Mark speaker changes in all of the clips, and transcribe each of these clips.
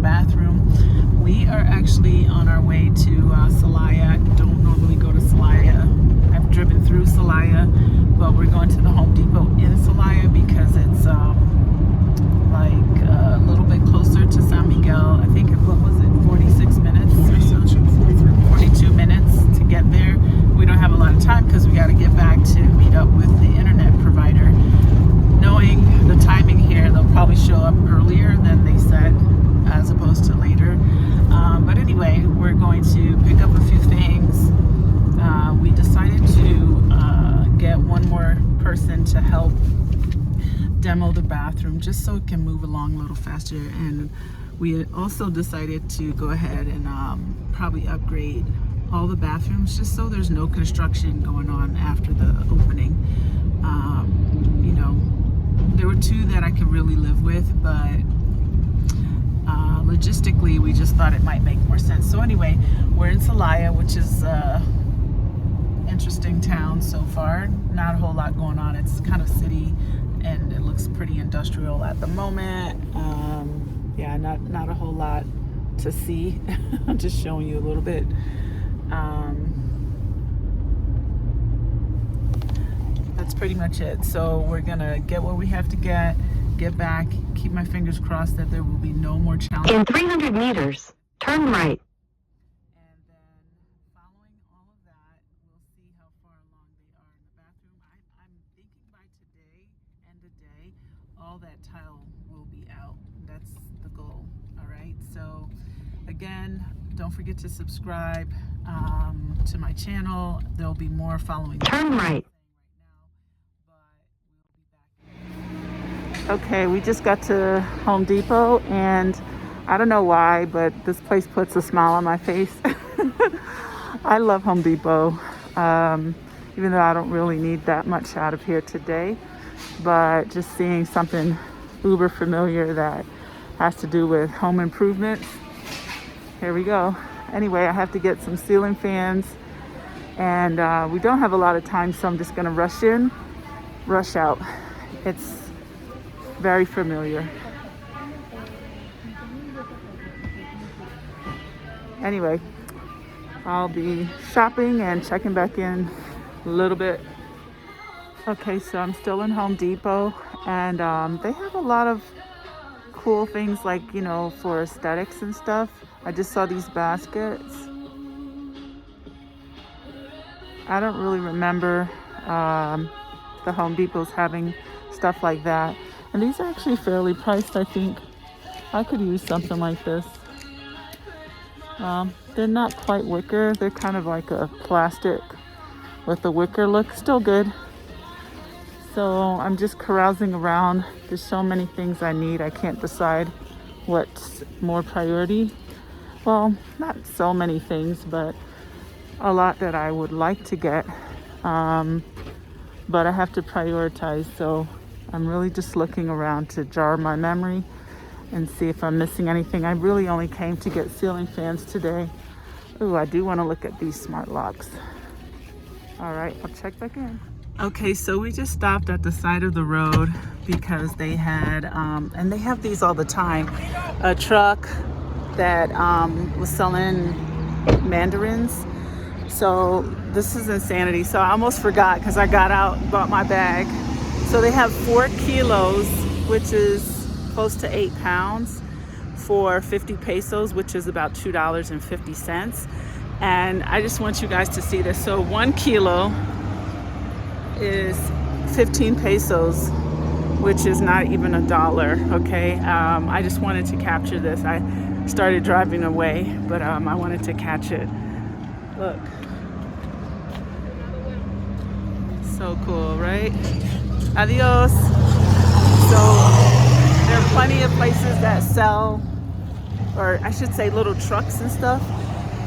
Speaker 1: bathroom. We are actually on our way to Celaya. I don't normally go to Celaya. I've driven through Celaya, but we're going to the Home Depot in Celaya because it's like a little bit closer to San Miguel. I think, what was it, 46 minutes or so? 42 minutes to get there. We don't have a lot of time because we got to get back to meet up with the internet provider. Knowing the timing here, they'll probably show up earlier than they said, as opposed to later. But anyway, we're going to pick up a few things. We decided to get one more person to help demo the bathroom just so it can move along a little faster. And we also decided to go ahead and probably upgrade all the bathrooms just so there's no construction going on after the opening. You know, there were two that I could really live with, but logistically we just thought it might make more sense. So anyway, we're in Celaya, which is interesting town so far. Not a whole lot going on. It's kind of city and it looks pretty industrial at the moment. Yeah, not a whole lot to see. I'm just showing you a little bit. That's pretty much it. So we're gonna get what we have to get back, keep my fingers crossed that there will be no more challenges.
Speaker 2: In 300 meters, turn right.
Speaker 1: And then following all of that, we'll see how far along they are in the bathroom. I'm thinking by today, end of day, all that tile will be out. That's the goal. All right. So again, don't forget to subscribe to my channel. There'll be more following.
Speaker 2: Turn right.
Speaker 1: Okay, we just got to Home Depot and I don't know why, but this place puts a smile on my face. I love Home Depot, even though I don't really need that much out of here today, but just seeing something uber familiar that has to do with home improvements. Here we go. Anyway, I have to get some ceiling fans and we don't have a lot of time, so I'm just gonna rush in, rush out. It's very familiar. Anyway, I'll be shopping and checking back in a little bit. Okay, so I'm still in Home Depot and they have a lot of cool things like, you know, for aesthetics and stuff. I just saw these baskets. I don't really remember the Home Depots having stuff like that. And these are actually fairly priced, I think. I could use something like this. They're not quite wicker. They're kind of like a plastic with a wicker look. Still good. So I'm just carousing around. There's so many things I need. I can't decide what's more priority. Well, not so many things, but a lot that I would like to get. But I have to prioritize. So I'm really just looking around to jar my memory and see if I'm missing anything. I really only came to get ceiling fans today. Ooh, I do want to look at these smart locks. All right, I'll check back in. Okay, so we just stopped at the side of the road because they had, and they have these all the time, a truck that was selling mandarins. So this is insanity. So I almost forgot because I got out and bought my bag. So they have 4 kilos, which is close to 8 pounds for 50 pesos, which is about $2.50. And I just want you guys to see this. So 1 kilo is 15 pesos, which is not even $1, okay? I just wanted to capture this. I started driving away, but I wanted to catch it. Look. So cool, right? Adios. So there are plenty of places that sell, or I should say little trucks and stuff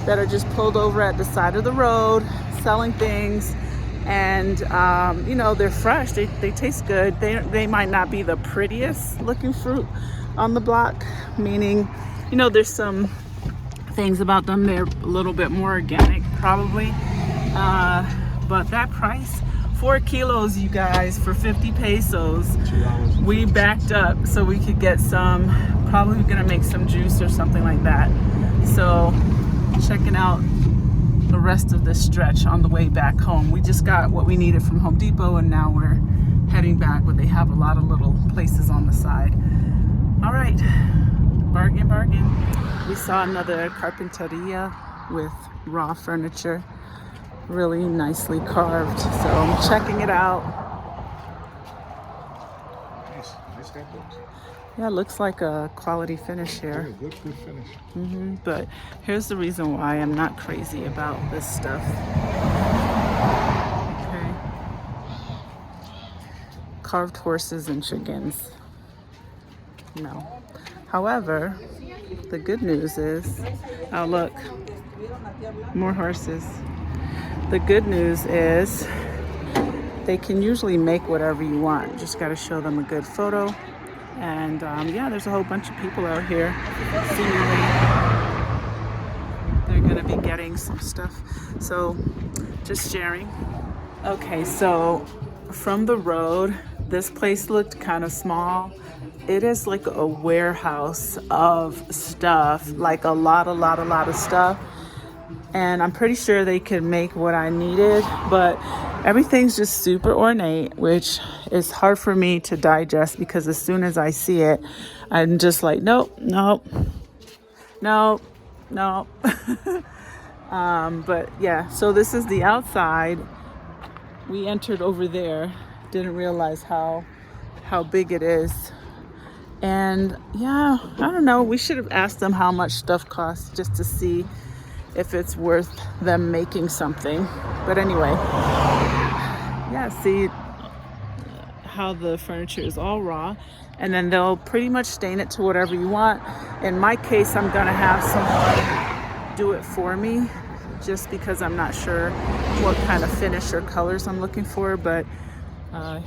Speaker 1: that are just pulled over at the side of the road selling things. And you know, they're fresh, they taste good. They might not be the prettiest looking fruit on the block, meaning, you know, there's some things about them, they're a little bit more organic probably, but that price 4 kilos, you guys, for 50 pesos. We backed up so we could get some, probably gonna make some juice or something like that. So checking out the rest of this stretch on the way back home. We just got what we needed from Home Depot and now we're heading back, where they have a lot of little places on the side. All right, bargain. We saw another carpinteria with raw furniture, really nicely carved. So I'm checking it out.
Speaker 3: Nice headboards.
Speaker 1: Yeah, it looks like a quality finish here.
Speaker 3: Good finish.
Speaker 1: But here's the reason why I'm not crazy about this stuff. Okay. Carved horses and chickens. No. However, the good news is, oh look, more horses. The good news is they can usually make whatever you want. Just got to show them a good photo. And yeah, there's a whole bunch of people out here. Seemingly, they're gonna be getting some stuff. So just sharing. Okay, so from the road, this place looked kind of small. It is like a warehouse of stuff, like a lot of stuff. And I'm pretty sure they could make what I needed, but everything's just super ornate, which is hard for me to digest because as soon as I see it, I'm just like, nope. But yeah, so this is the outside. We entered over there, didn't realize how big it is. And yeah, I don't know, we should have asked them how much stuff costs just to see if it's worth them making something. But anyway, yeah, see how the furniture is all raw, and then they'll pretty much stain it to whatever you want. In my case, I'm gonna have someone do it for me, just because I'm not sure what kind of finish or colors I'm looking for. But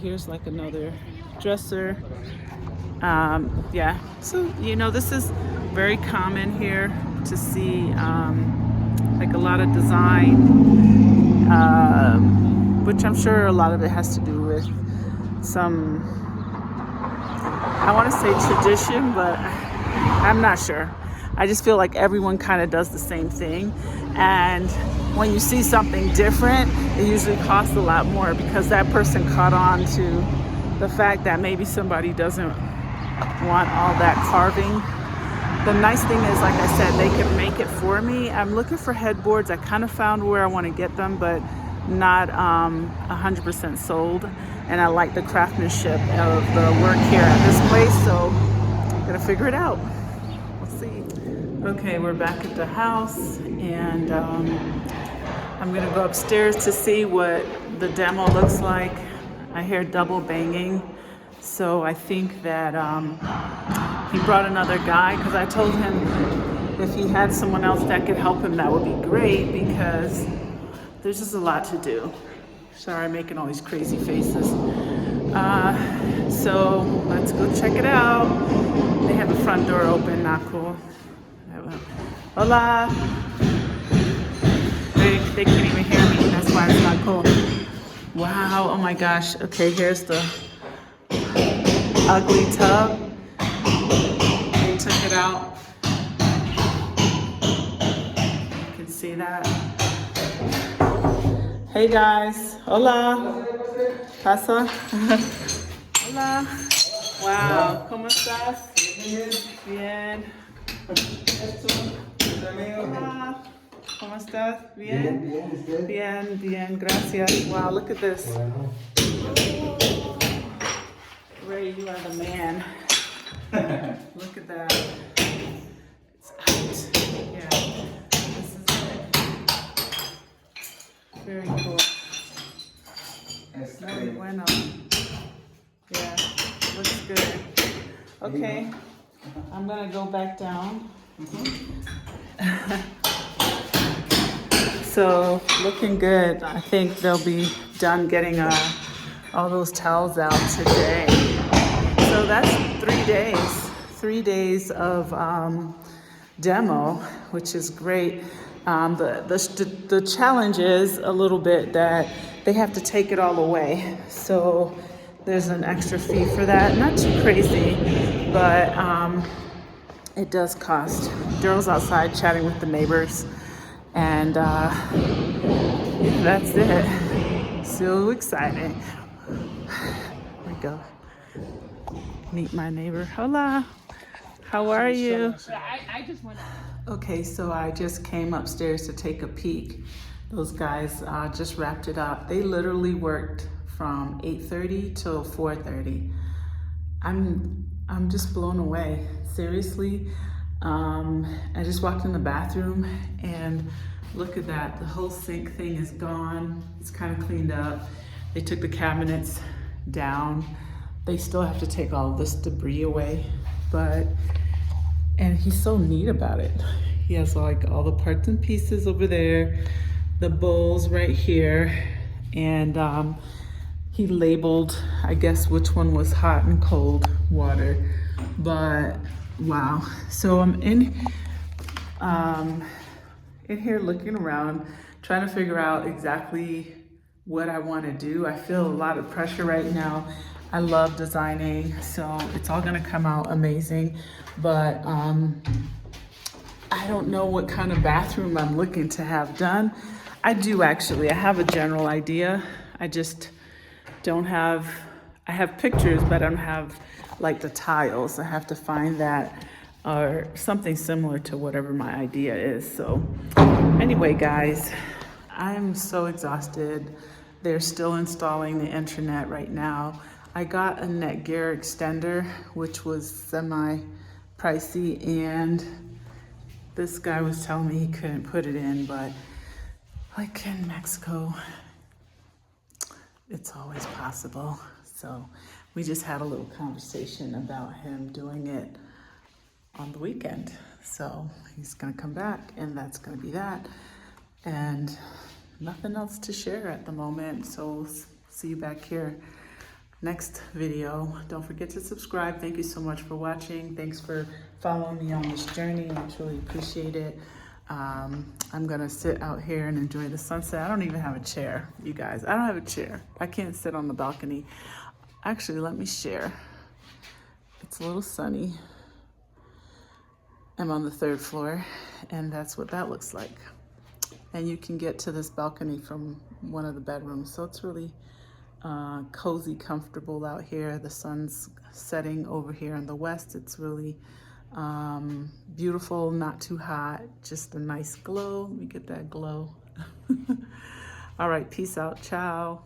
Speaker 1: here's like another dresser. Yeah, so this is very common here to see like a lot of design, which I'm sure a lot of it has to do with some, I want to say tradition, but I'm not sure. I just feel like everyone kind of does the same thing, and when you see something different, it usually costs a lot more because that person caught on to the fact that maybe somebody doesn't want all that carving. The nice thing is, like I said, they can make it for me. I'm looking for headboards. I kind of found where I want to get them, but not 100% sold. And I like the craftsmanship of the work here at this place, so I'm gonna figure it out. We'll see. Okay, we're back at the house, and I'm gonna go upstairs to see what the demo looks like. I hear double banging, so I think that he brought another guy, because I told him if he had someone else that could help him, that would be great, because there's just a lot to do. Sorry, I'm making all these crazy faces. So let's go check it out. They have the front door open, not cool. Hola. They can't even hear me, that's why it's not cool. Wow, oh my gosh. Okay, here's the ugly tub. They took it out. You can see that. Hey guys, hola. Pasa. Hola. Wow, ¿cómo estás? Bien. Hola. ¿Cómo estás? Bien. Bien, gracias. Wow, look at this. Ray, you are the man. Look at that. It's out. Yeah. This is it. Very cool. Muy bueno. Yeah, looks good. Okay, I'm gonna go back down. So, looking good. I think they'll be done getting all those towels out today. So that's 3 days. 3 days of demo, which is great. The challenge is a little bit that they have to take it all away. So there's an extra fee for that. Not too crazy, but it does cost. Daryl's outside chatting with the neighbors, and yeah, that's it. So exciting. Here we go. Meet my neighbor. Hola. How are you? I just went. Okay, so I just came upstairs to take a peek. Those guys just wrapped it up. They literally worked from 8:30 till 4:30. I'm just blown away. Seriously. I just walked in the bathroom and look at that. The whole sink thing is gone. It's kind of cleaned up. They took the cabinets down. They still have to take all of this debris away, and he's so neat about it. He has like all the parts and pieces over there, the bowls right here, and he labeled, I guess, which one was hot and cold water. But wow. So I'm in here looking around, trying to figure out exactly what I want to do. I feel a lot of pressure right now. I love designing, so it's all gonna come out amazing. But I don't know what kind of bathroom I'm looking to have done. I do actually. I have a general idea. I just don't have, I have pictures, but I don't have like the tiles. I have to find that or something similar to whatever my idea is. So anyway, guys, I'm so exhausted. They're still installing the internet right now. I got a Netgear extender, which was semi-pricey, and this guy was telling me he couldn't put it in, but like in Mexico, it's always possible. So we just had a little conversation about him doing it on the weekend. So he's gonna come back, and that's gonna be that. And nothing else to share at the moment. So see you back here next video. Don't forget to subscribe. Thank you so much for watching. Thanks for following me on this journey. I truly appreciate it. I'm gonna sit out here and enjoy the sunset. I don't even have a chair, you guys. I don't have a chair. I can't sit on the balcony. Actually, let me share. It's a little sunny. I'm on the 3rd floor, and that's what that looks like. And you can get to this balcony from one of the bedrooms. So it's really cozy, comfortable out here. The sun's setting over here in the west. It's really beautiful, not too hot, just a nice glow. Let me get that glow. All right, peace out, ciao.